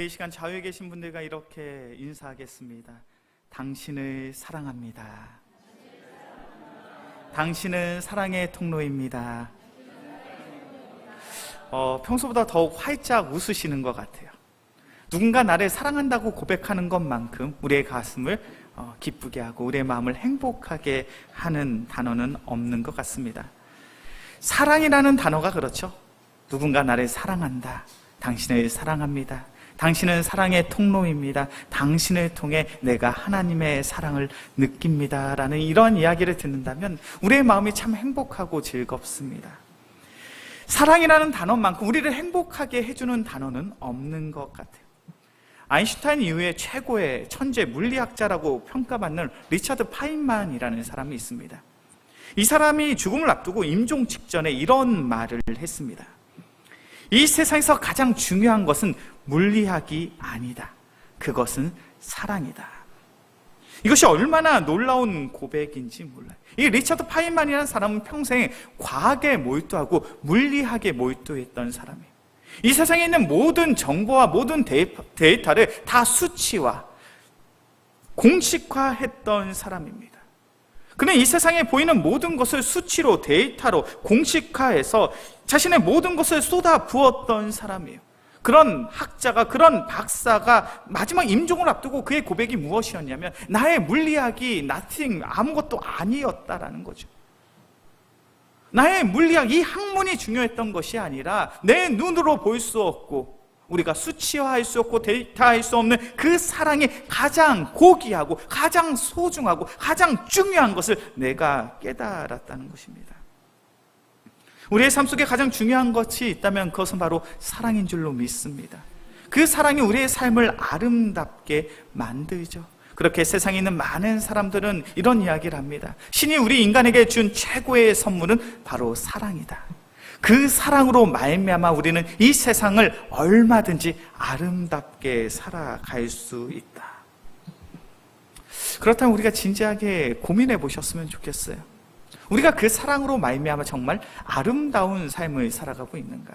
이 시간 좌우에 계신 분들과 이렇게 인사하겠습니다. 당신을 사랑합니다. 당신은 사랑의 통로입니다. 평소보다 더욱 활짝 웃으시는 것 같아요. 누군가 나를 사랑한다고 고백하는 것만큼 우리의 가슴을 기쁘게 하고 우리의 마음을 행복하게 하는 단어는 없는 것 같습니다. 사랑이라는 단어가 그렇죠. 누군가 나를 사랑한다. 당신을 사랑합니다. 당신은 사랑의 통로입니다. 당신을 통해 내가 하나님의 사랑을 느낍니다. 라는 이런 이야기를 듣는다면 우리의 마음이 참 행복하고 즐겁습니다. 사랑이라는 단어만큼 우리를 행복하게 해주는 단어는 없는 것 같아요. 아인슈타인 이후에 최고의 천재 물리학자라고 평가받는 리처드 파인만이라는 사람이 있습니다. 이 사람이 죽음을 앞두고 임종 직전에 이런 말을 했습니다. 이 세상에서 가장 중요한 것은 물리학이 아니다. 그것은 사랑이다. 이것이 얼마나 놀라운 고백인지 몰라요. 이 리처드 파인만이라는 사람은 평생 과학에 몰두하고 물리학에 몰두했던 사람이에요. 이 세상에 있는 모든 정보와 모든 데이터를 다 수치화, 공식화했던 사람입니다. 그는 이 세상에 보이는 모든 것을 수치로, 데이터로 공식화해서 자신의 모든 것을 쏟아 부었던 사람이에요. 그런 학자가, 그런 박사가 마지막 임종을 앞두고 그의 고백이 무엇이었냐면 나의 물리학이 nothing, 아무것도 아니었다라는 거죠. 나의 물리학, 이 학문이 중요했던 것이 아니라 내 눈으로 볼 수 없고 우리가 수치화할 수 없고 데이터할 수 없는 그 사랑이 가장 고귀하고 가장 소중하고 가장 중요한 것을 내가 깨달았다는 것입니다. 우리의 삶 속에 가장 중요한 것이 있다면 그것은 바로 사랑인 줄로 믿습니다. 그 사랑이 우리의 삶을 아름답게 만들죠. 그렇게 세상에 있는 많은 사람들은 이런 이야기를 합니다. 신이 우리 인간에게 준 최고의 선물은 바로 사랑이다. 그 사랑으로 말미암아 우리는 이 세상을 얼마든지 아름답게 살아갈 수 있다. 그렇다면 우리가 진지하게 고민해 보셨으면 좋겠어요. 우리가 그 사랑으로 말미암아 정말 아름다운 삶을 살아가고 있는가?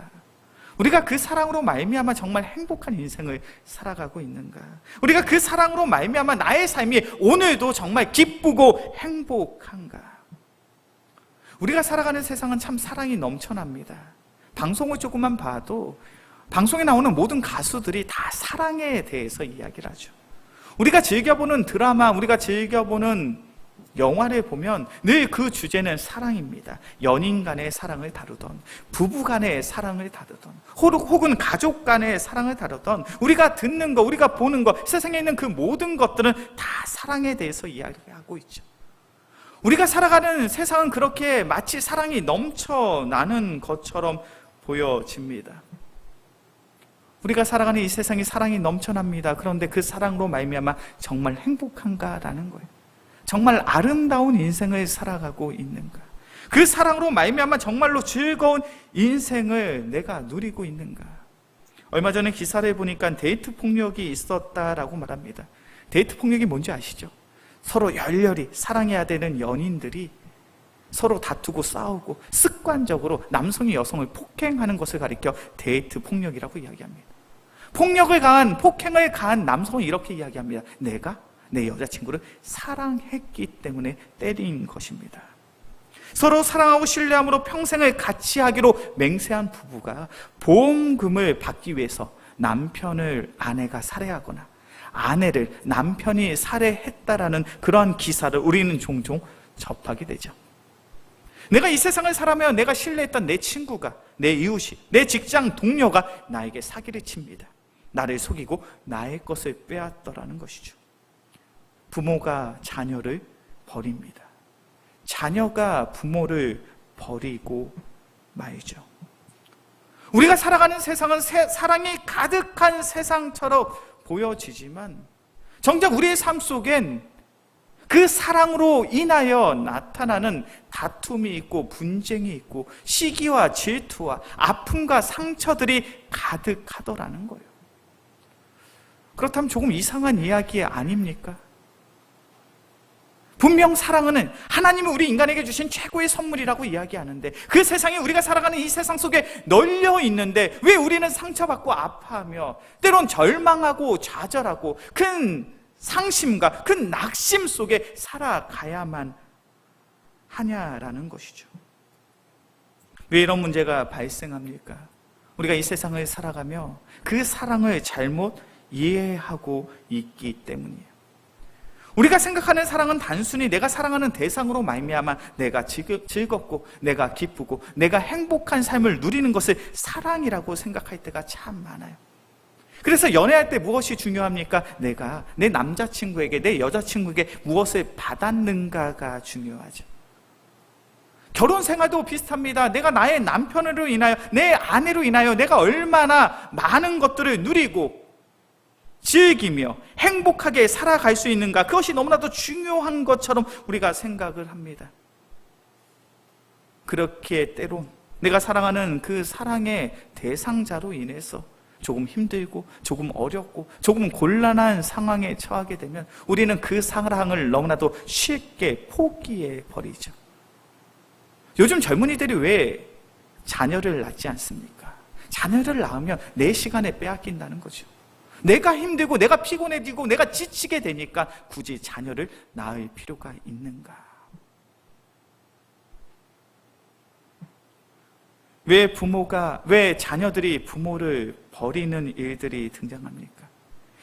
우리가 그 사랑으로 말미암아 정말 행복한 인생을 살아가고 있는가? 우리가 그 사랑으로 말미암아 나의 삶이 오늘도 정말 기쁘고 행복한가? 우리가 살아가는 세상은 참 사랑이 넘쳐납니다. 방송을 조금만 봐도 방송에 나오는 모든 가수들이 다 사랑에 대해서 이야기를 하죠. 우리가 즐겨보는 드라마, 우리가 즐겨보는 영화를 보면 늘 그 주제는 사랑입니다. 연인 간의 사랑을 다루던, 부부 간의 사랑을 다루던, 혹은 가족 간의 사랑을 다루던, 우리가 듣는 거, 우리가 보는 거, 세상에 있는 그 모든 것들은 다 사랑에 대해서 이야기하고 있죠. 우리가 살아가는 세상은 그렇게 마치 사랑이 넘쳐나는 것처럼 보여집니다. 우리가 살아가는 이 세상이 사랑이 넘쳐납니다. 그런데 그 사랑으로 말미암아 정말 행복한가라는 거예요. 정말 아름다운 인생을 살아가고 있는가? 그 사랑으로 말미암아 정말로 즐거운 인생을 내가 누리고 있는가? 얼마 전에 기사를 보니까 데이트 폭력이 있었다라고 말합니다. 데이트 폭력이 뭔지 아시죠? 서로 열렬히 사랑해야 되는 연인들이 서로 다투고 싸우고 습관적으로 남성이 여성을 폭행하는 것을 가리켜 데이트 폭력이라고 이야기합니다. 폭행을 가한 남성은 이렇게 이야기합니다. 내가 내 여자친구를 사랑했기 때문에 때린 것입니다. 서로 사랑하고 신뢰함으로 평생을 같이 하기로 맹세한 부부가 보험금을 받기 위해서 남편을 아내가 살해하거나 아내를 남편이 살해했다라는 그러한 기사를 우리는 종종 접하게 되죠. 내가 이 세상을 살아가며 내가 신뢰했던 내 친구가, 내 이웃이, 내 직장 동료가 나에게 사기를 칩니다. 나를 속이고 나의 것을 빼앗더라는 것이죠. 부모가 자녀를 버립니다. 자녀가 부모를 버리고 말죠. 우리가 살아가는 세상은 사랑이 가득한 세상처럼 보여지지만 정작 우리의 삶 속엔 그 사랑으로 인하여 나타나는 다툼이 있고 분쟁이 있고 시기와 질투와 아픔과 상처들이 가득하더라는 거예요. 그렇다면 조금 이상한 이야기 아닙니까? 분명 사랑은 하나님이 우리 인간에게 주신 최고의 선물이라고 이야기하는데, 그 세상에 우리가 살아가는 이 세상 속에 널려 있는데 왜 우리는 상처받고 아파하며 때론 절망하고 좌절하고 큰 상심과 큰 낙심 속에 살아가야만 하냐라는 것이죠. 왜 이런 문제가 발생합니까? 우리가 이 세상을 살아가며 그 사랑을 잘못 이해하고 있기 때문이에요. 우리가 생각하는 사랑은 단순히 내가 사랑하는 대상으로 말미암아 내가 즐겁고 내가 기쁘고 내가 행복한 삶을 누리는 것을 사랑이라고 생각할 때가 참 많아요. 그래서 연애할 때 무엇이 중요합니까? 내가 내 남자친구에게, 내 여자친구에게 무엇을 받았는가가 중요하죠. 결혼 생활도 비슷합니다. 내가 나의 남편으로 인하여, 내 아내로 인하여 내가 얼마나 많은 것들을 누리고 즐기며 행복하게 살아갈 수 있는가, 그것이 너무나도 중요한 것처럼 우리가 생각을 합니다. 그렇기에 때론 내가 사랑하는 그 사랑의 대상자로 인해서 조금 힘들고 조금 어렵고 조금 곤란한 상황에 처하게 되면 우리는 그 사랑을 너무나도 쉽게 포기해 버리죠. 요즘 젊은이들이 왜 자녀를 낳지 않습니까? 자녀를 낳으면 내 시간에 빼앗긴다는 거죠. 내가 힘들고 내가 피곤해지고 내가 지치게 되니까 굳이 자녀를 낳을 필요가 있는가? 왜 자녀들이 부모를 버리는 일들이 등장합니까?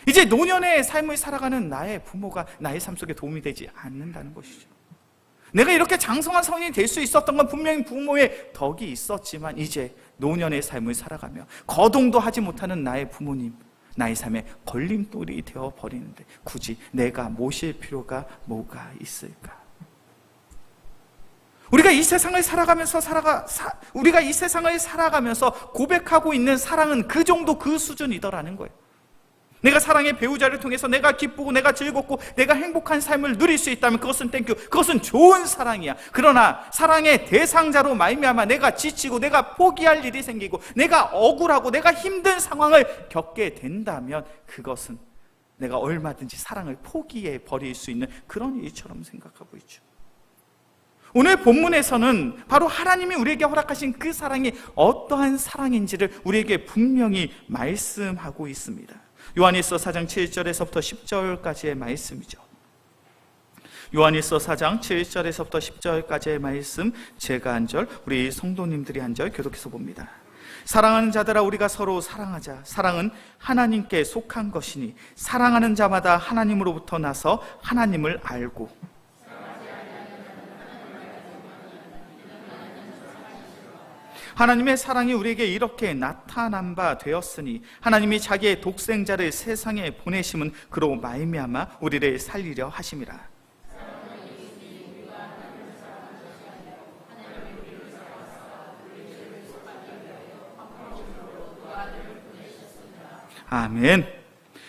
이제 노년의 삶을 살아가는 나의 부모가 나의 삶 속에 도움이 되지 않는다는 것이죠. 내가 이렇게 장성한 성인이 될 수 있었던 건 분명히 부모의 덕이 있었지만 이제 노년의 삶을 살아가며 거동도 하지 못하는 나의 부모님, 나의 삶에 걸림돌이 되어버리는데 굳이 내가 모실 필요가 뭐가 있을까? 우리가 이 세상을 살아가면서 고백하고 있는 사랑은 그 정도 그 수준이더라는 거예요. 내가 사랑의 배우자를 통해서 내가 기쁘고 내가 즐겁고 내가 행복한 삶을 누릴 수 있다면 그것은 땡큐, 그것은 좋은 사랑이야. 그러나 사랑의 대상자로 말미암아 내가 지치고 내가 포기할 일이 생기고 내가 억울하고 내가 힘든 상황을 겪게 된다면 그것은 내가 얼마든지 사랑을 포기해 버릴 수 있는 그런 일처럼 생각하고 있죠. 오늘 본문에서는 바로 하나님이 우리에게 허락하신 그 사랑이 어떠한 사랑인지를 우리에게 분명히 말씀하고 있습니다. 요한일서 4장 7절에서부터 10절까지의 말씀이죠. 요한일서 4장 7절에서부터 10절까지의 말씀, 제가 한 절, 우리 성도님들이 한 절 교독해서 봅니다. 사랑하는 자들아, 우리가 서로 사랑하자. 사랑은 하나님께 속한 것이니 사랑하는 자마다 하나님으로부터 나서 하나님을 알고 하나님의 사랑이 우리에게 이렇게 나타난 바 되었으니 하나님이 자기의 독생자를 세상에 보내심은 그로 말미암아 우리를 살리려 하심이라. 아멘.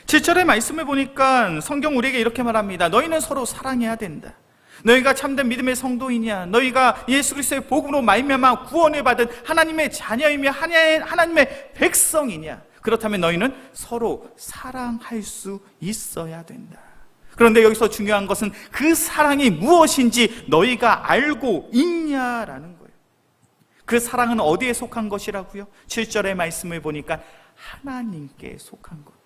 7절의 말씀을 보니까 성경 우리에게 이렇게 말합니다. 너희는 서로 사랑해야 된다. 너희가 참된 믿음의 성도이냐? 너희가 예수 그리스도의 복음으로 말미암아 구원을 받은 하나님의 자녀이며 하나님의 백성이냐? 그렇다면 너희는 서로 사랑할 수 있어야 된다. 그런데 여기서 중요한 것은 그 사랑이 무엇인지 너희가 알고 있냐라는 거예요. 그 사랑은 어디에 속한 것이라고요? 7절의 말씀을 보니까 하나님께 속한 것.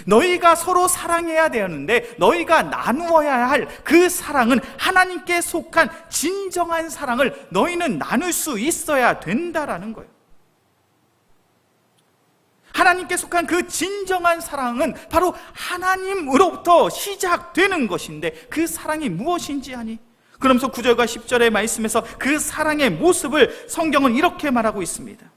너희가 서로 사랑해야 되는데 너희가 나누어야 할 그 사랑은 하나님께 속한 진정한 사랑을 너희는 나눌 수 있어야 된다라는 거예요. 하나님께 속한 그 진정한 사랑은 바로 하나님으로부터 시작되는 것인데 그 사랑이 무엇인지 아니? 그러면서 9절과 10절의 말씀에서 그 사랑의 모습을 성경은 이렇게 말하고 있습니다.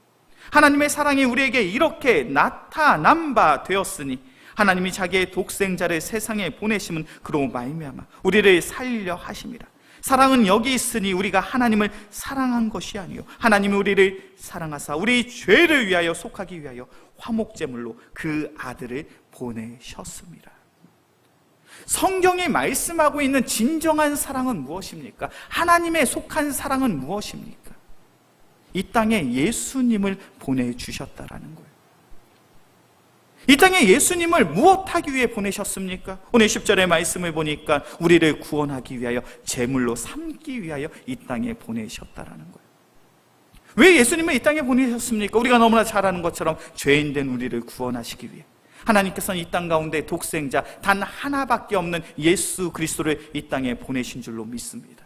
하나님의 사랑이 우리에게 이렇게 나타난 바 되었으니 하나님이 자기의 독생자를 세상에 보내심은 그로 말미암아 우리를 살리려 하심이라. 사랑은 여기 있으니 우리가 하나님을 사랑한 것이 아니요 하나님이 우리를 사랑하사 우리 죄를 위하여 속하기 위하여 화목제물로 그 아들을 보내셨습니다. 성경이 말씀하고 있는 진정한 사랑은 무엇입니까? 하나님의 속한 사랑은 무엇입니까? 이 땅에 예수님을 보내주셨다라는 거예요. 이 땅에 예수님을 무엇하기 위해 보내셨습니까? 오늘 10절의 말씀을 보니까 우리를 구원하기 위하여 제물로 삼기 위하여 이 땅에 보내셨다라는 거예요. 왜 예수님을 이 땅에 보내셨습니까? 우리가 너무나 잘 아는 것처럼 죄인된 우리를 구원하시기 위해. 하나님께서는 이 땅 가운데 독생자 단 하나밖에 없는 예수 그리스도를 이 땅에 보내신 줄로 믿습니다.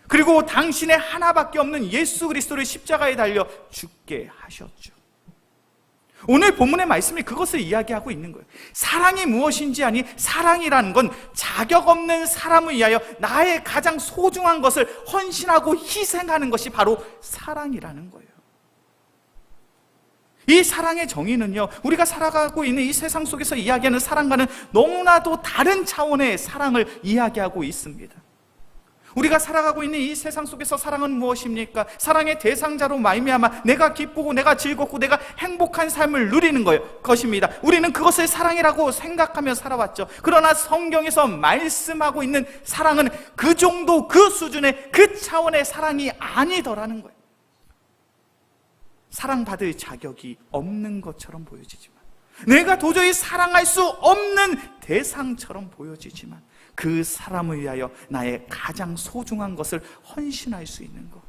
그리고 당신의 하나밖에 없는 예수 그리스도를 십자가에 달려 죽게 하셨죠. 오늘 본문의 말씀이 그것을 이야기하고 있는 거예요. 사랑이 무엇인지 아니, 사랑이라는 건 자격 없는 사람을 위하여 나의 가장 소중한 것을 헌신하고 희생하는 것이 바로 사랑이라는 거예요. 이 사랑의 정의는요, 우리가 살아가고 있는 이 세상 속에서 이야기하는 사랑과는 너무나도 다른 차원의 사랑을 이야기하고 있습니다. 우리가 살아가고 있는 이 세상 속에서 사랑은 무엇입니까? 사랑의 대상자로 말미암아 내가 기쁘고 내가 즐겁고 내가 행복한 삶을 누리는 것입니다. 우리는 그것을 사랑이라고 생각하며 살아왔죠. 그러나 성경에서 말씀하고 있는 사랑은 그 정도, 그 수준의, 그 차원의 사랑이 아니더라는 거예요. 사랑받을 자격이 없는 것처럼 보여지지만, 내가 도저히 사랑할 수 없는 대상처럼 보여지지만, 그 사람을 위하여 나의 가장 소중한 것을 헌신할 수 있는 것,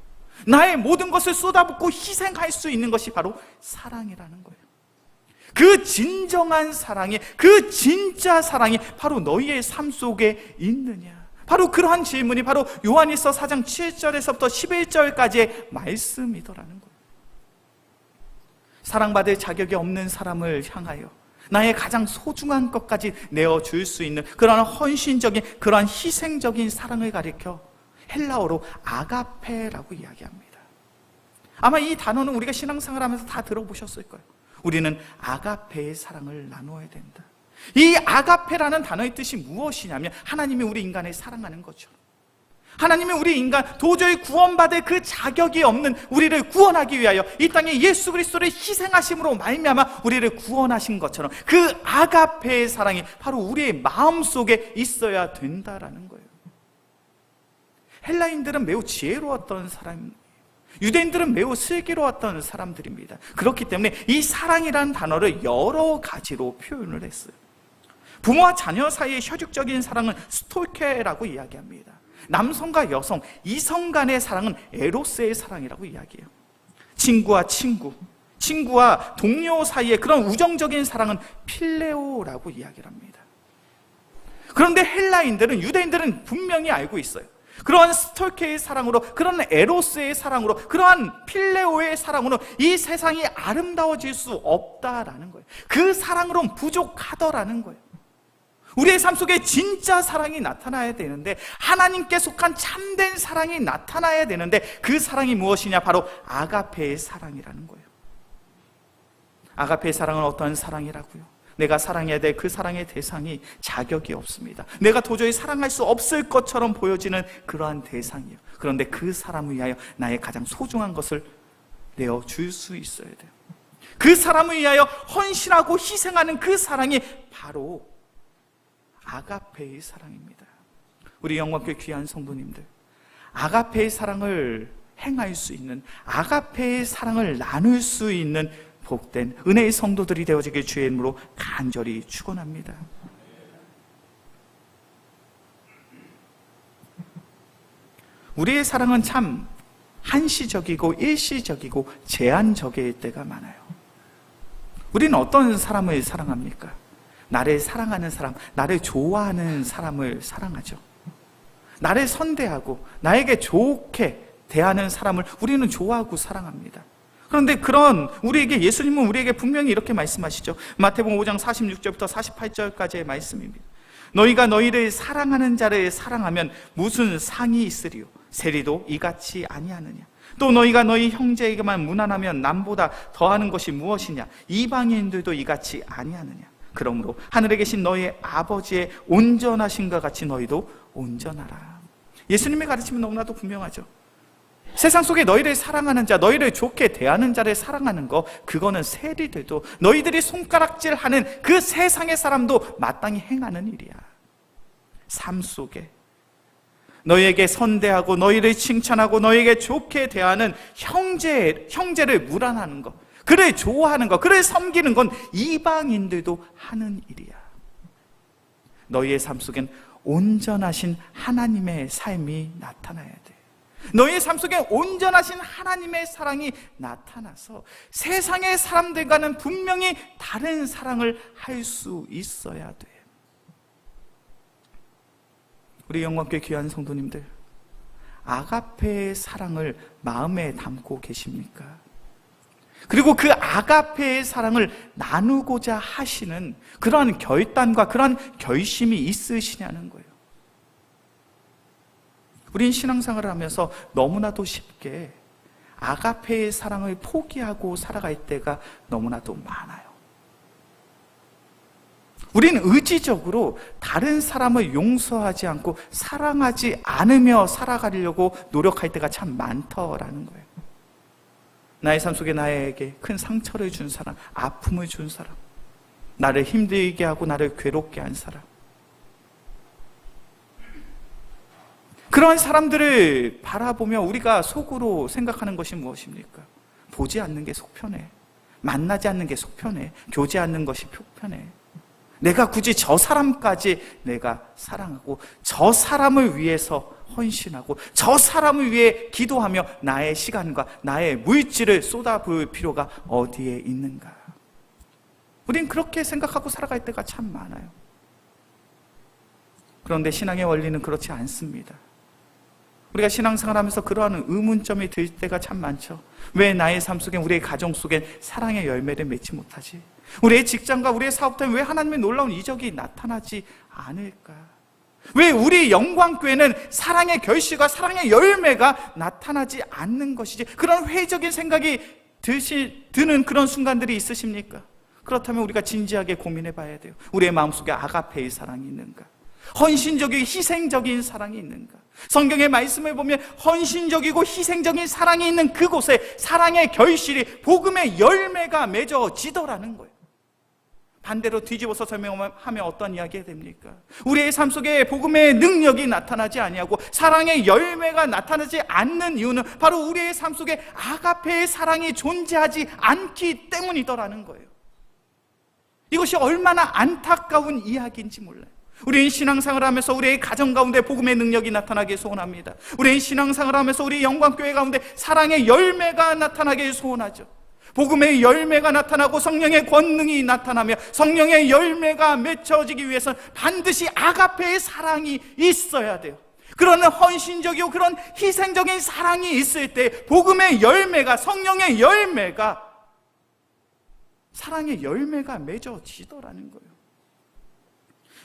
나의 모든 것을 쏟아붓고 희생할 수 있는 것이 바로 사랑이라는 거예요. 그 진정한 사랑이, 그 진짜 사랑이 바로 너희의 삶 속에 있느냐? 바로 그러한 질문이 바로 요한일서 4장 7절에서부터 11절까지의 말씀이더라는 거예요. 사랑받을 자격이 없는 사람을 향하여 나의 가장 소중한 것까지 내어줄 수 있는 그러한 헌신적인, 그러한 희생적인 사랑을 가리켜 헬라어로 아가페라고 이야기합니다. 아마 이 단어는 우리가 신앙생활 하면서 다 들어보셨을 거예요. 우리는 아가페의 사랑을 나누어야 된다. 이 아가페라는 단어의 뜻이 무엇이냐면, 하나님이 우리 인간을 사랑하는 거죠. 하나님이 우리 인간, 도저히 구원받을 그 자격이 없는 우리를 구원하기 위하여 이 땅에 예수 그리스도를 희생하심으로 말미암아 우리를 구원하신 것처럼 그 아가페의 사랑이 바로 우리의 마음속에 있어야 된다라는 거예요. 헬라인들은 매우 지혜로웠던 사람, 유대인들은 매우 슬기로웠던 사람들입니다. 그렇기 때문에 이 사랑이라는 단어를 여러 가지로 표현을 했어요. 부모와 자녀 사이의 혈육적인 사랑은 스톨케라고 이야기합니다. 남성과 여성, 이성 간의 사랑은 에로스의 사랑이라고 이야기해요. 친구와 친구, 친구와 동료 사이의 그런 우정적인 사랑은 필레오라고 이야기를 합니다. 그런데 헬라인들은, 유대인들은 분명히 알고 있어요. 그러한 스톨케의 사랑으로, 그런 에로스의 사랑으로, 그러한 필레오의 사랑으로 이 세상이 아름다워질 수 없다라는 거예요. 그 사랑으로는 부족하더라는 거예요. 우리의 삶 속에 진짜 사랑이 나타나야 되는데, 하나님께 속한 참된 사랑이 나타나야 되는데, 그 사랑이 무엇이냐? 바로 아가페의 사랑이라는 거예요. 아가페의 사랑은 어떠한 사랑이라고요? 내가 사랑해야 될 그 사랑의 대상이 자격이 없습니다. 내가 도저히 사랑할 수 없을 것처럼 보여지는 그러한 대상이에요. 그런데 그 사람을 위하여 나의 가장 소중한 것을 내어줄 수 있어야 돼요. 그 사람을 위하여 헌신하고 희생하는 그 사랑이 바로 아가페의 사랑입니다. 우리 영광교회 귀한 성도님들, 아가페의 사랑을 행할 수 있는, 아가페의 사랑을 나눌 수 있는 복된 은혜의 성도들이 되어지길 주의 이름으로 간절히 축원합니다. 우리의 사랑은 참 한시적이고 일시적이고 제한적일 때가 많아요. 우리는 어떤 사람을 사랑합니까? 나를 사랑하는 사람, 나를 좋아하는 사람을 사랑하죠. 나를 선대하고 나에게 좋게 대하는 사람을 우리는 좋아하고 사랑합니다. 그런데 그런 우리에게, 예수님은 우리에게 분명히 이렇게 말씀하시죠. 마태복음 5장 46절부터 48절까지의 말씀입니다. 너희가 너희를 사랑하는 자를 사랑하면 무슨 상이 있으리요? 세리도 이같이 아니하느냐? 또 너희가 너희 형제에게만 무난하면 남보다 더하는 것이 무엇이냐? 이방인들도 이같이 아니하느냐? 그러므로 하늘에 계신 너희 아버지의 온전하신과 같이 너희도 온전하라. 예수님의 가르침은 너무나도 분명하죠. 세상 속에 너희를 사랑하는 자, 너희를 좋게 대하는 자를 사랑하는 거, 그거는 세리들도, 너희들이 손가락질하는 그 세상의 사람도 마땅히 행하는 일이야. 삶 속에 너희에게 선대하고 너희를 칭찬하고 너희에게 좋게 대하는 형제를 무란하는 것, 그를 좋아하는 것, 그를 섬기는 건 이방인들도 하는 일이야. 너희의 삶 속엔 온전하신 하나님의 삶이 나타나야 돼. 너희의 삶 속에 온전하신 하나님의 사랑이 나타나서 세상의 사람들과는 분명히 다른 사랑을 할 수 있어야 돼. 우리 영광교회 귀한 성도님들, 아가페의 사랑을 마음에 담고 계십니까? 그리고 그 아가페의 사랑을 나누고자 하시는 그러한 결단과 그러한 결심이 있으시냐는 거예요. 우린 신앙생활을 하면서 너무나도 쉽게 아가페의 사랑을 포기하고 살아갈 때가 너무나도 많아요. 우리는 의지적으로 다른 사람을 용서하지 않고 사랑하지 않으며 살아가려고 노력할 때가 참 많더라는 거예요. 나의 삶 속에 나에게 큰 상처를 준 사람, 아픔을 준 사람, 나를 힘들게 하고 나를 괴롭게 한 사람, 그런 사람들을 바라보며 우리가 속으로 생각하는 것이 무엇입니까? 보지 않는 게 속 편해. 만나지 않는 게 속 편해. 교제하는 것이 속 편해. 내가 굳이 저 사람까지 내가 사랑하고 저 사람을 위해서 헌신하고 저 사람을 위해 기도하며 나의 시간과 나의 물질을 쏟아부을 필요가 어디에 있는가? 우린 그렇게 생각하고 살아갈 때가 참 많아요. 그런데 신앙의 원리는 그렇지 않습니다. 우리가 신앙생활하면서 그러한 의문점이 들 때가 참 많죠. 왜 나의 삶 속에, 우리의 가정 속에 사랑의 열매를 맺지 못하지? 우리의 직장과 우리의 사업터에 왜 하나님의 놀라운 이적이 나타나지 않을까? 왜 우리 영광교회는 사랑의 결실과 사랑의 열매가 나타나지 않는 것이지? 그런 회의적인 생각이 드는 그런 순간들이 있으십니까? 그렇다면 우리가 진지하게 고민해 봐야 돼요. 우리의 마음속에 아가페의 사랑이 있는가? 헌신적이고 희생적인 사랑이 있는가? 성경의 말씀을 보면 헌신적이고 희생적인 사랑이 있는 그곳에 사랑의 결실이, 복음의 열매가 맺어지더라는 거예요. 반대로 뒤집어서 설명하면 어떤 이야기가 됩니까? 우리의 삶 속에 복음의 능력이 나타나지 아니하고 사랑의 열매가 나타나지 않는 이유는 바로 우리의 삶 속에 아가페의 사랑이 존재하지 않기 때문이더라는 거예요. 이것이 얼마나 안타까운 이야기인지 몰라요. 우리는 신앙생활을 하면서 우리의 가정 가운데 복음의 능력이 나타나길 소원합니다. 우리는 신앙생활을 하면서 우리 영광교회 가운데 사랑의 열매가 나타나길 소원하죠. 복음의 열매가 나타나고 성령의 권능이 나타나며 성령의 열매가 맺혀지기 위해서는 반드시 아가페의 사랑이 있어야 돼요. 그런 헌신적이고 그런 희생적인 사랑이 있을 때 복음의 열매가, 성령의 열매가, 사랑의 열매가 맺어지더라는 거예요.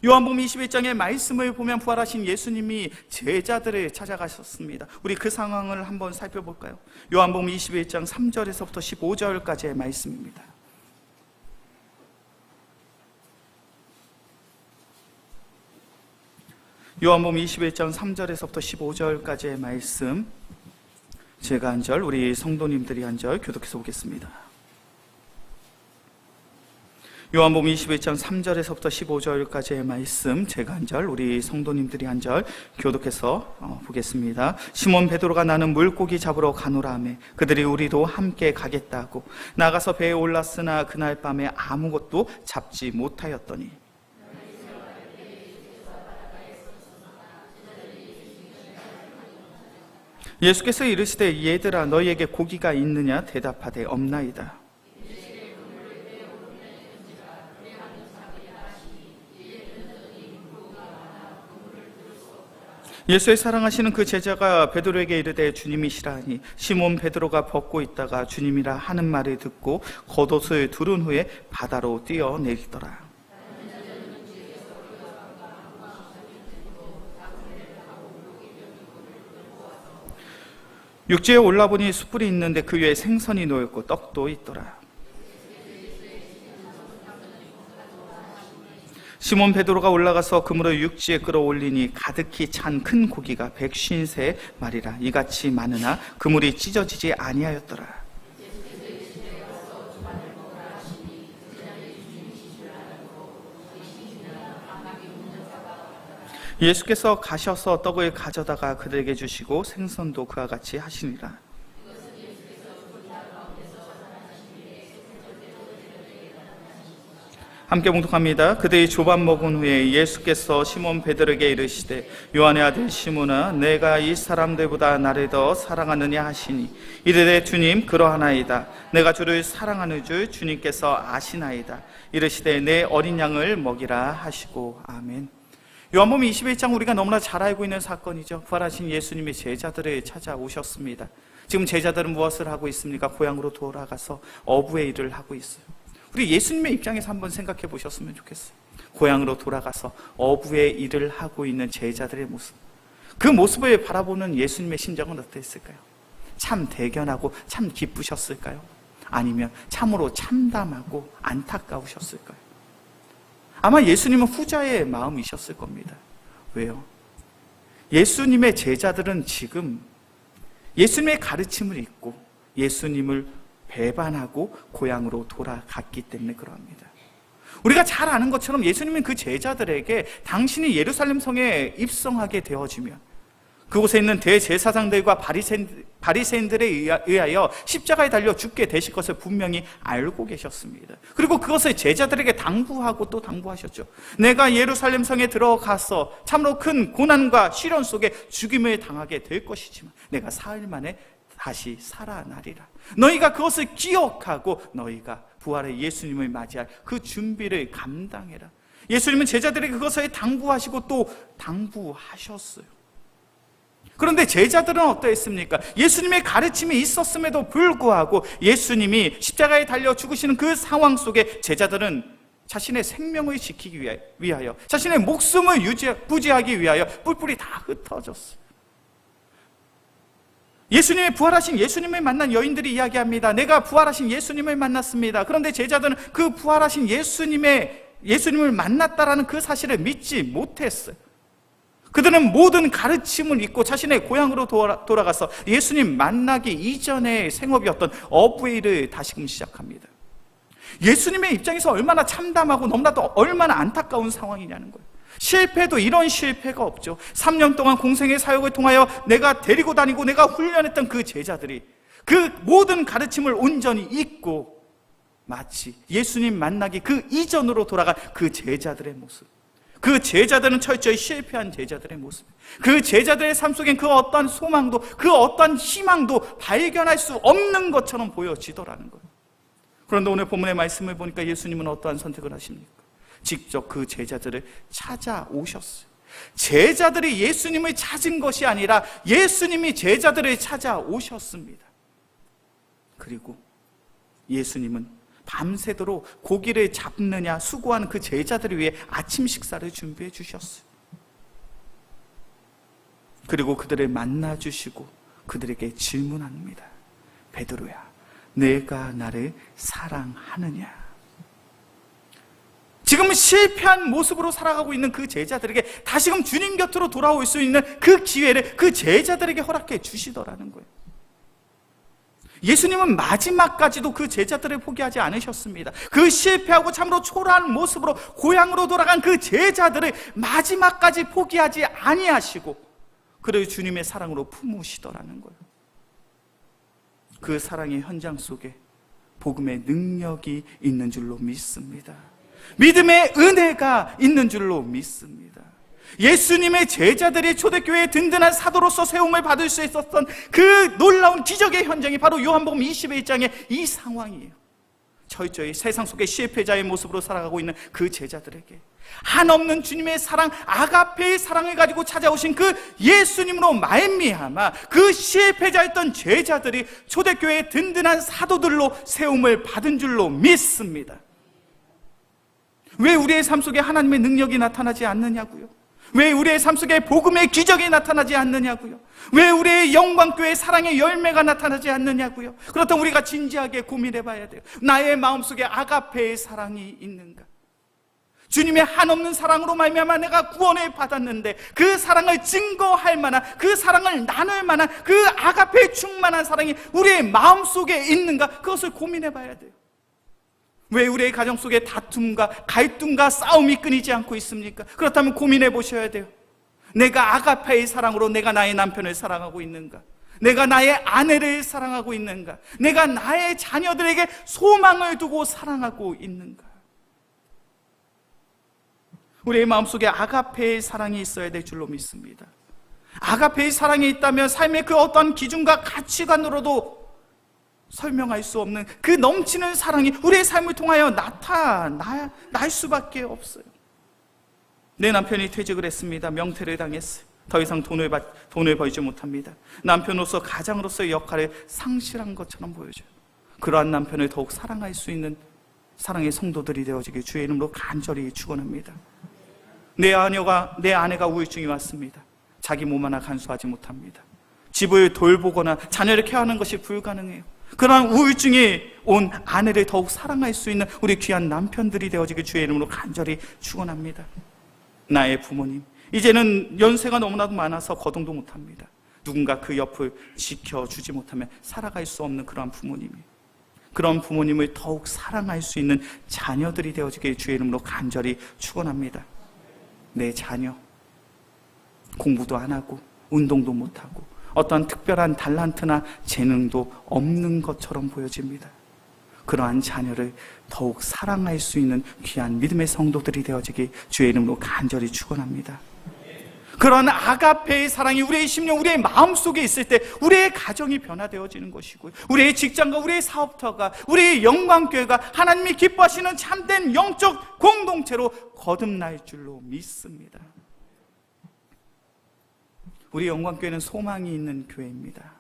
요한복음 21장의 말씀을 보면 부활하신 예수님이 제자들을 찾아가셨습니다. 우리 그 상황을 한번 살펴볼까요? 요한복음 21장 3절에서부터 15절까지의 말씀입니다. 요한복음 21장 3절에서부터 15절까지의 말씀, 제가 한 절, 우리 성도님들이 한 절 교독해서 보겠습니다. 요한복음 21장 3절에서부터 15절까지의 말씀, 제가 한 절, 우리 성도님들이 한 절 교독해서 보겠습니다. 시몬 베드로가 나는 물고기 잡으러 가노라 하매 그들이 우리도 함께 가겠다고 나가서 배에 올랐으나 그날 밤에 아무것도 잡지 못하였더니 예수께서 이르시되 얘들아 너희에게 고기가 있느냐 대답하되 없나이다. 예수의 사랑하시는 그 제자가 베드로에게 이르되 주님이시라 하니 시몬 베드로가 벗고 있다가 주님이라 하는 말을 듣고 겉옷을 두른 후에 바다로 뛰어내리더라. 육지에 올라보니 숯불이 있는데 그 위에 생선이 놓였고 떡도 있더라. 시몬 베드로가 올라가서 그물을 육지에 끌어올리니 가득히 찬 큰 고기가 153마리라 이같이 많으나 그물이 찢어지지 아니하였더라. 예수께서 가셔서 떡을 가져다가 그들에게 주시고 생선도 그와 같이 하시니라. 함께 봉독합니다. 그들이 조밥 먹은 후에 예수께서 시몬 베드로에게 이르시되 요한의 아들 시몬아 내가 이 사람들보다 나를 더 사랑하느냐 하시니 이르되 주님 그러하나이다. 내가 주를 사랑하는 줄 주님께서 아시나이다. 이르시되 내 어린 양을 먹이라 하시고 아멘. 요한복음 21장 우리가 너무나 잘 알고 있는 사건이죠. 부활하신 예수님이 제자들을 찾아오셨습니다. 지금 제자들은 무엇을 하고 있습니까? 고향으로 돌아가서 어부의 일을 하고 있어요. 우리 예수님의 입장에서 한번 생각해 보셨으면 좋겠어요. 고향으로 돌아가서 어부의 일을 하고 있는 제자들의 모습, 그 모습을 바라보는 예수님의 심정은 어땠을까요? 참 대견하고 참 기쁘셨을까요? 아니면 참으로 참담하고 안타까우셨을까요? 아마 예수님은 후자의 마음이셨을 겁니다. 왜요? 예수님의 제자들은 지금 예수님의 가르침을 잊고 예수님을 배반하고 고향으로 돌아갔기 때문에 그러합니다. 우리가 잘 아는 것처럼 예수님은 그 제자들에게 당신이 예루살렘 성에 입성하게 되어지면 그곳에 있는 대제사장들과 바리새인들에 의하여 십자가에 달려 죽게 되실 것을 분명히 알고 계셨습니다. 그리고 그것을 제자들에게 당부하고 또 당부하셨죠. 내가 예루살렘 성에 들어가서 참으로 큰 고난과 시련 속에 죽임을 당하게 될 것이지만 내가 사흘 만에 다시 살아나리라. 너희가 그것을 기억하고 너희가 부활의 예수님을 맞이할 그 준비를 감당해라. 예수님은 제자들에게 그것을 당부하시고 또 당부하셨어요. 그런데 제자들은 어떠했습니까? 예수님의 가르침이 있었음에도 불구하고 예수님이 십자가에 달려 죽으시는 그 상황 속에 제자들은 자신의 생명을 지키기 위하여 자신의 목숨을 부지하기 위하여 뿔뿔이 다 흩어졌어요. 예수님의 부활하신 예수님을 만난 여인들이 이야기합니다. 내가 부활하신 예수님을 만났습니다. 그런데 제자들은 그 부활하신 예수님을 만났다라는 그 사실을 믿지 못했어요. 그들은 모든 가르침을 잊고 자신의 고향으로 돌아가서 예수님 만나기 이전의 생업이었던 어부의 일을 다시금 시작합니다. 예수님의 입장에서 얼마나 참담하고 너무나도 얼마나 안타까운 상황이냐는 거예요. 실패도 이런 실패가 없죠. 3년 동안 공생의 사역을 통하여 내가 데리고 다니고 내가 훈련했던 그 제자들이 그 모든 가르침을 온전히 잊고 마치 예수님 만나기 그 이전으로 돌아간 그 제자들의 모습, 그 제자들은 철저히 실패한 제자들의 모습, 그 제자들의 삶 속엔 그 어떠한 소망도 그 어떠한 희망도 발견할 수 없는 것처럼 보여지더라는 거예요. 그런데 오늘 본문의 말씀을 보니까 예수님은 어떠한 선택을 하십니까? 직접 그 제자들을 찾아오셨어요. 제자들이 예수님을 찾은 것이 아니라 예수님이 제자들을 찾아오셨습니다. 그리고 예수님은 밤새도록 고기를 잡느냐 수고하는 그 제자들을 위해 아침 식사를 준비해 주셨어요. 그리고 그들을 만나 주시고 그들에게 질문합니다. 베드로야, 내가 나를 사랑하느냐? 지금 실패한 모습으로 살아가고 있는 그 제자들에게 다시금 주님 곁으로 돌아올 수 있는 그 기회를 그 제자들에게 허락해 주시더라는 거예요. 예수님은 마지막까지도 그 제자들을 포기하지 않으셨습니다. 그 실패하고 참으로 초라한 모습으로 고향으로 돌아간 그 제자들을 마지막까지 포기하지 아니하시고 그를 주님의 사랑으로 품으시더라는 거예요. 그 사랑의 현장 속에 복음의 능력이 있는 줄로 믿습니다. 믿음의 은혜가 있는 줄로 믿습니다. 예수님의 제자들이 초대교회의 든든한 사도로서 세움을 받을 수 있었던 그 놀라운 기적의 현장이 바로 요한복음 21장의 이 상황이에요. 철저히 세상 속의 실패자의 모습으로 살아가고 있는 그 제자들에게 한없는 주님의 사랑, 아가페의 사랑을 가지고 찾아오신 그 예수님으로 말미암아 그 실패자였던 제자들이 초대교회의 든든한 사도들로 세움을 받은 줄로 믿습니다. 왜 우리의 삶 속에 하나님의 능력이 나타나지 않느냐고요? 왜 우리의 삶 속에 복음의 기적이 나타나지 않느냐고요? 왜 우리의 영광교회의 사랑의 열매가 나타나지 않느냐고요? 그렇다면 우리가 진지하게 고민해 봐야 돼요. 나의 마음속에 아가페의 사랑이 있는가? 주님의 한없는 사랑으로 말미암아 내가 구원을 받았는데 그 사랑을 증거할 만한, 그 사랑을 나눌 만한 그 아가페의 충만한 사랑이 우리의 마음속에 있는가? 그것을 고민해 봐야 돼요. 왜 우리의 가정 속에 다툼과 갈등과 싸움이 끊이지 않고 있습니까? 그렇다면 고민해 보셔야 돼요. 내가 아가페의 사랑으로 내가 나의 남편을 사랑하고 있는가? 내가 나의 아내를 사랑하고 있는가? 내가 나의 자녀들에게 소망을 두고 사랑하고 있는가? 우리의 마음속에 아가페의 사랑이 있어야 될 줄로 믿습니다. 아가페의 사랑이 있다면 삶의 그 어떠한 기준과 가치관으로도 설명할 수 없는 그 넘치는 사랑이 우리의 삶을 통하여 나타날 수밖에 없어요. 내 남편이 퇴직을 했습니다. 명퇴를 당했어요. 더 이상 돈을 벌지 못합니다. 남편으로서 가장으로서의 역할을 상실한 것처럼 보여져요. 그러한 남편을 더욱 사랑할 수 있는 사랑의 성도들이 되어지길 주의 이름으로 간절히 축원합니다. 내 아내가 우울증이 왔습니다. 자기 몸 하나 간수하지 못합니다. 집을 돌보거나 자녀를 케어하는 것이 불가능해요. 그러한 우울증이 온 아내를 더욱 사랑할 수 있는 우리 귀한 남편들이 되어지길 주의 이름으로 간절히 축원합니다. 나의 부모님, 이제는 연세가 너무나도 많아서 거동도 못합니다. 누군가 그 옆을 지켜주지 못하면 살아갈 수 없는 그러한 부모님이, 그런 부모님을 더욱 사랑할 수 있는 자녀들이 되어지길 주의 이름으로 간절히 축원합니다. 내 자녀, 공부도 안 하고 운동도 못하고 어떠한 특별한 달란트나 재능도 없는 것처럼 보여집니다. 그러한 자녀를 더욱 사랑할 수 있는 귀한 믿음의 성도들이 되어지길 주의 이름으로 간절히 축원합니다. 그러한 아가페의 사랑이 우리의 심령, 우리의 마음속에 있을 때 우리의 가정이 변화되어지는 것이고요, 우리의 직장과 우리의 사업터가, 우리의 영광교회가 하나님이 기뻐하시는 참된 영적 공동체로 거듭날 줄로 믿습니다. 우리 영광교회는 소망이 있는 교회입니다.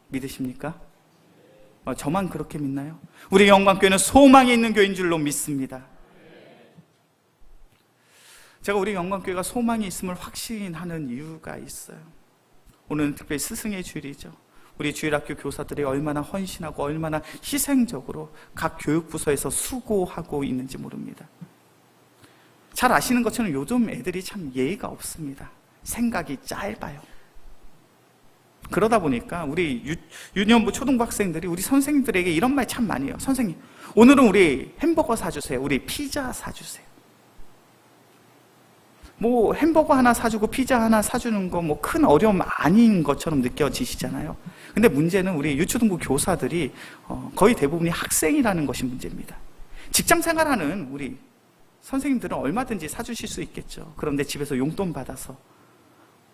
믿으십니까? 저만 그렇게 믿나요? 우리 영광교회는 소망이 있는 교회인 줄로 믿습니다. 제가 우리 영광교회가 소망이 있음을 확신하는 이유가 있어요. 오늘은 특별히 스승의 주일이죠. 우리 주일학교 교사들이 얼마나 헌신하고 얼마나 희생적으로 각 교육부서에서 수고하고 있는지 모릅니다. 잘 아시는 것처럼 요즘 애들이 참 예의가 없습니다. 생각이 짧아요. 그러다 보니까 우리 유년부 초등부 학생들이 우리 선생님들에게 이런 말 참 많이 해요. 선생님, 오늘은 우리 햄버거 사주세요. 우리 피자 사주세요. 뭐 햄버거 하나 사주고 피자 하나 사주는 거 뭐 큰 어려움 아닌 것처럼 느껴지시잖아요. 근데 문제는 우리 유초등부 교사들이 거의 대부분이 학생이라는 것이 문제입니다. 직장 생활하는 우리 선생님들은 얼마든지 사주실 수 있겠죠. 그런데 집에서 용돈 받아서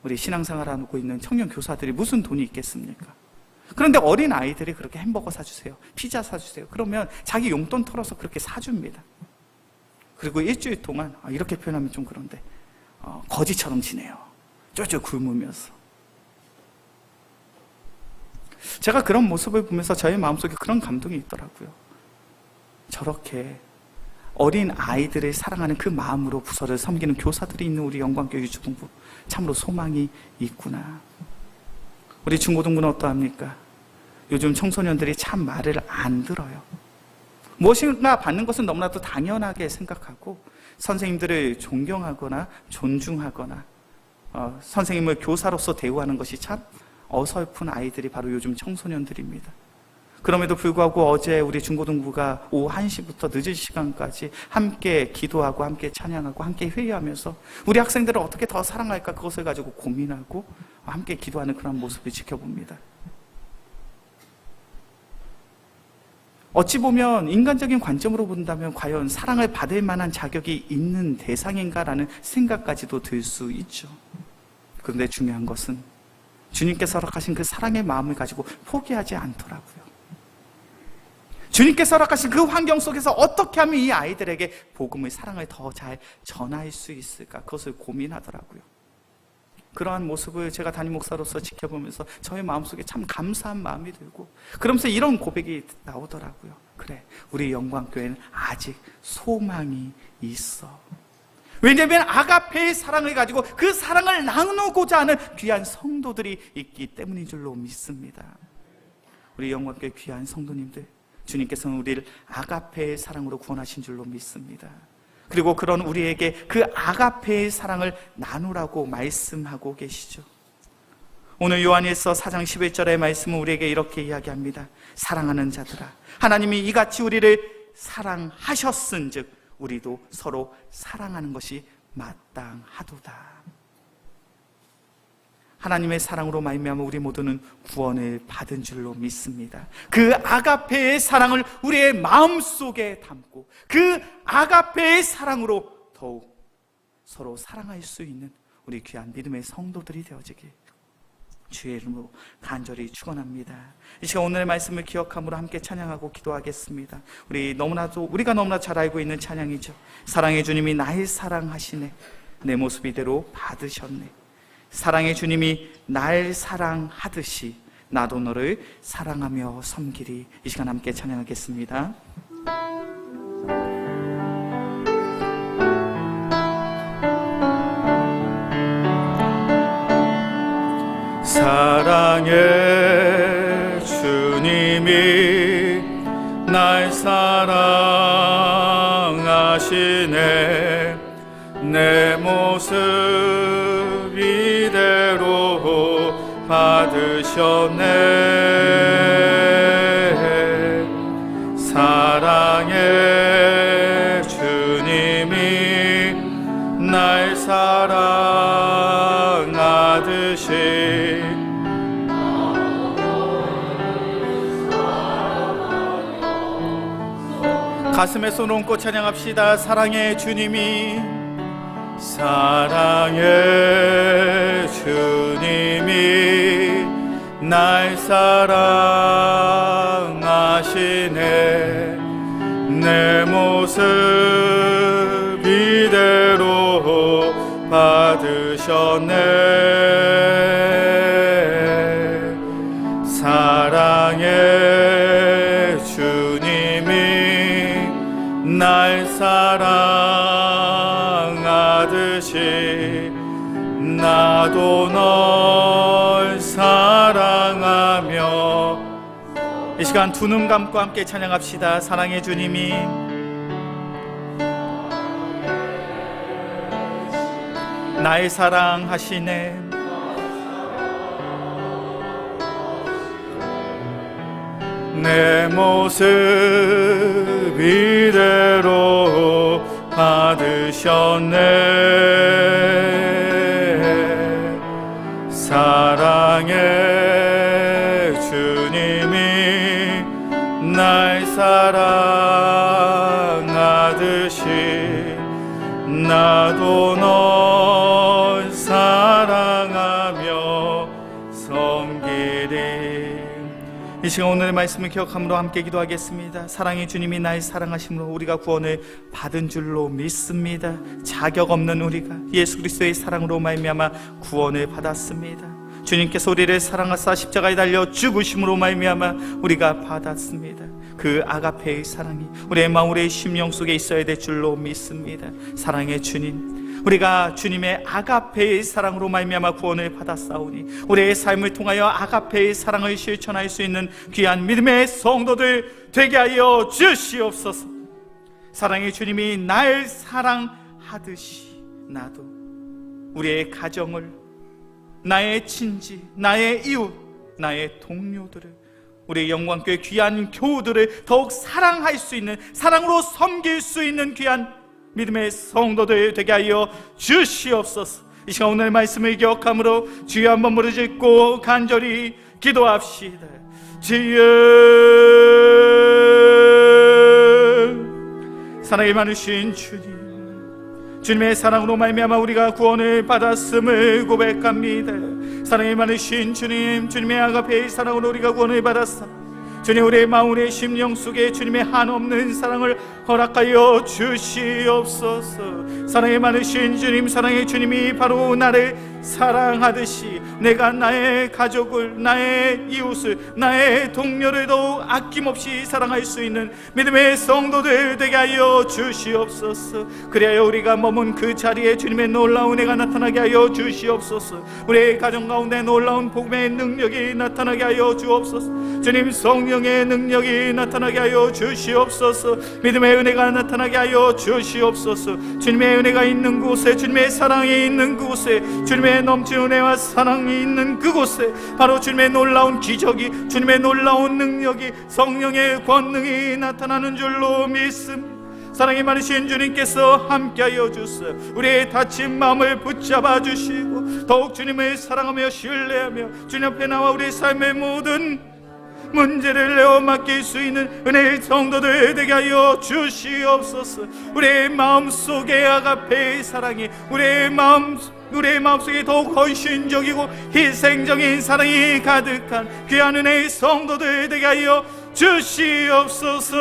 우리 신앙생활하고 있는 청년 교사들이 무슨 돈이 있겠습니까? 그런데 어린 아이들이 그렇게 햄버거 사주세요, 피자 사주세요, 그러면 자기 용돈 털어서 그렇게 사줍니다. 그리고 일주일 동안, 이렇게 표현하면 좀 그런데 거지처럼 지내요. 쫄쫄 굶으면서. 제가 그런 모습을 보면서 저의 마음속에 그런 감동이 있더라고요. 저렇게 어린 아이들을 사랑하는 그 마음으로 부서를 섬기는 교사들이 있는 우리 영광교회 유초등부, 참으로 소망이 있구나. 우리 중고등부는 어떠합니까? 요즘 청소년들이 참 말을 안 들어요. 무엇인가 받는 것은 너무나도 당연하게 생각하고 선생님들을 존경하거나 존중하거나 선생님을 교사로서 대우하는 것이 참 어설픈 아이들이 바로 요즘 청소년들입니다. 그럼에도 불구하고 어제 우리 중고등부가 오후 1시부터 늦은 시간까지 함께 기도하고 함께 찬양하고 함께 회의하면서 우리 학생들을 어떻게 더 사랑할까, 그것을 가지고 고민하고 함께 기도하는 그런 모습을 지켜봅니다. 어찌 보면 인간적인 관점으로 본다면 과연 사랑을 받을 만한 자격이 있는 대상인가라는 생각까지도 들 수 있죠. 그런데 중요한 것은 주님께서 허락하신 그 사랑의 마음을 가지고 포기하지 않더라고요. 주님께서 허락하신 그 환경 속에서 어떻게 하면 이 아이들에게 복음의 사랑을 더 잘 전할 수 있을까, 그것을 고민하더라고요. 그러한 모습을 제가 담임 목사로서 지켜보면서 저의 마음속에 참 감사한 마음이 들고, 그러면서 이런 고백이 나오더라고요. 그래, 우리 영광교회는 아직 소망이 있어. 왜냐하면 아가페의 사랑을 가지고 그 사랑을 나누고자 하는 귀한 성도들이 있기 때문인 줄로 믿습니다. 우리 영광교회 귀한 성도님들, 주님께서는 우리를 아가페의 사랑으로 구원하신 줄로 믿습니다. 그리고 그런 우리에게 그 아가페의 사랑을 나누라고 말씀하고 계시죠. 오늘 요한일서 4장 11절의 말씀은 우리에게 이렇게 이야기합니다. 사랑하는 자들아, 하나님이 이같이 우리를 사랑하셨은즉 우리도 서로 사랑하는 것이 마땅하도다. 하나님의 사랑으로 말미암아 우리 모두는 구원을 받은 줄로 믿습니다. 그 아가페의 사랑을 우리의 마음속에 담고 그 아가페의 사랑으로 더욱 서로 사랑할 수 있는 우리 귀한 믿음의 성도들이 되어지길 주의 이름으로 간절히 축원합니다. 이 시간 오늘의 말씀을 기억함으로 함께 찬양하고 기도하겠습니다. 우리가 너무나 잘 알고 있는 찬양이죠. 사랑의 주님이 날 사랑하시네, 내 모습 이대로 받으셨네. 사랑의 주님이 날 사랑하듯이 나도 너를 사랑하며 섬기리. 이 시간 함께 찬양하겠습니다. 사랑의 주님이 날 사랑하시네, 내 모습 이대로 받으셨네. 사랑의 주님이 날 사랑하듯이 가슴에 손 얹고 찬양합시다. 사랑의 주님이, 사랑의 주님이 날 사랑하시네, 내 모습 이대로 받으셨네. 사랑의 주님이 날 사랑하듯이 나도 널 사랑하며. 이 시간 두 눈 감고 함께 찬양합시다. 사랑의 주님이 날 사랑하시네, 내 모습 이대로 받으셨네. 사랑의 주님이 날 사랑하듯이 나도 널 사랑하며 섬기리. 이 시간 오늘의 말씀을 기억함으로 함께 기도하겠습니다. 사랑의 주님이 날 사랑하심으로 우리가 구원을 받은 줄로 믿습니다. 자격 없는 우리가 예수 그리스도의 사랑으로 말미암아 구원을 받았습니다. 주님께서 우리를 사랑하사 십자가에 달려 죽으심으로 말미암아 우리가 받았습니다. 그 아가페의 사랑이 우리의 마음, 우리의 심령 속에 있어야 될 줄로 믿습니다. 사랑의 주님, 우리가 주님의 아가페의 사랑으로 말미암아 구원을 받았사오니 우리의 삶을 통하여 아가페의 사랑을 실천할 수 있는 귀한 믿음의 성도들 되게 하여 주시옵소서. 사랑의 주님이 날 사랑하듯이 나도 우리의 가정을, 나의 친지, 나의 이웃, 나의 동료들을, 우리의 영광교회 귀한 교우들을 더욱 사랑할 수 있는, 사랑으로 섬길 수 있는 귀한 믿음의 성도들 되게 하여 주시옵소서. 이 시간 오늘 말씀을 기억함으로 주여 한번 부르짖고 간절히 기도합시다. 주여, 사랑이 많으신 주님, 주님의 사랑으로 말미암아 우리가 구원을 받았음을 고백합니다. 사랑이 많으신 주님, 주님의 아가페의 사랑으로 우리가 구원을 받았사 주님, 우리의 마음, 우리의 심령 속에 주님의 한없는 사랑을 허락하여 주시옵소서. 사랑이 많으신 주님, 사랑의 주님이 바로 나를 사랑하듯이 내가 나의 가족을, 나의 이웃을, 나의 동료를 더욱 아낌없이 사랑할 수 있는 믿음의 성도들 되게 하여 주시옵소서. 그래야 우리가 머문 그 자리에 주님의 놀라운 은혜가 나타나게 하여 주시옵소서. 우리의 가정 가운데 놀라운 복음의 능력이 나타나게 하여 주옵소서. 주님, 성령의 능력이 나타나게 하여 주시옵소서. 믿음의 은혜가 나타나게 하여 주시옵소서. 주님의 은혜가 있는 곳에, 주님의 사랑이 있는 그곳에, 주님의 넘치는 은혜와 사랑이 있는 그곳에 바로 주님의 놀라운 기적이, 주님의 놀라운 능력이, 성령의 권능이 나타나는 줄로 믿습니다. 사랑이 많으신 주님께서 함께하여 주시어 우리의 다친 마음을 붙잡아 주시고 더욱 주님을 사랑하며 신뢰하며 주님 앞에 나와 우리의 삶의 모든 문제를 내어 맡길 수 있는 은혜의 성도들 되게 하여 주시옵소서. 우리의 마음속에 아가페의 사랑이 우리의 마음속에 더욱 헌신적이고 희생적인 사랑이 가득한 귀한 은혜의 성도들 되게 하여 주시옵소서.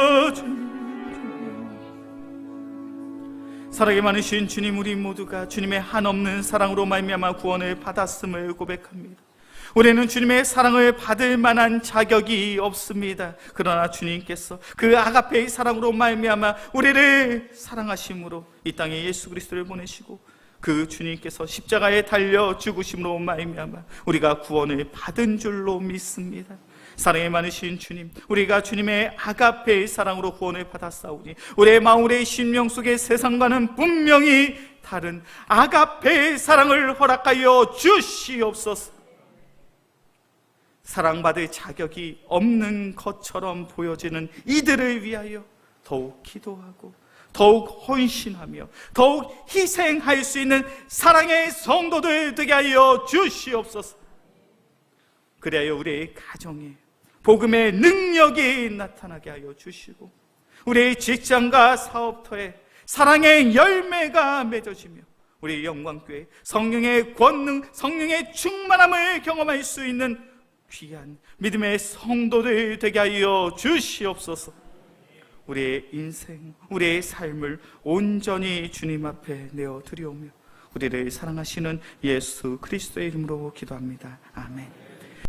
사랑이 많으신 주님, 우리 모두가 주님의 한없는 사랑으로 말미암아 구원을 받았음을 고백합니다. 우리는 주님의 사랑을 받을 만한 자격이 없습니다. 그러나 주님께서 그 아가페의 사랑으로 말미암아 우리를 사랑하심으로 이 땅에 예수 그리스도를 보내시고 그 주님께서 십자가에 달려 죽으심으로 말미암아 우리가 구원을 받은 줄로 믿습니다. 사랑이 많으신 주님, 우리가 주님의 아가페의 사랑으로 구원을 받았사오니 우리의 마음, 우리의 심령 속에 세상과는 분명히 다른 아가페의 사랑을 허락하여 주시옵소서. 사랑받을 자격이 없는 것처럼 보여지는 이들을 위하여 더욱 기도하고 더욱 헌신하며 더욱 희생할 수 있는 사랑의 성도들 되게 하여 주시옵소서. 그래야 우리의 가정에 복음의 능력이 나타나게 하여 주시고 우리의 직장과 사업터에 사랑의 열매가 맺어지며 우리 영광교회 성령의 권능, 성령의 충만함을 경험할 수 있는 귀한 믿음의 성도들 되게 하여 주시옵소서. 우리의 인생, 우리의 삶을 온전히 주님 앞에 내어드리오며 우리를 사랑하시는 예수 그리스도의 이름으로 기도합니다. 아멘.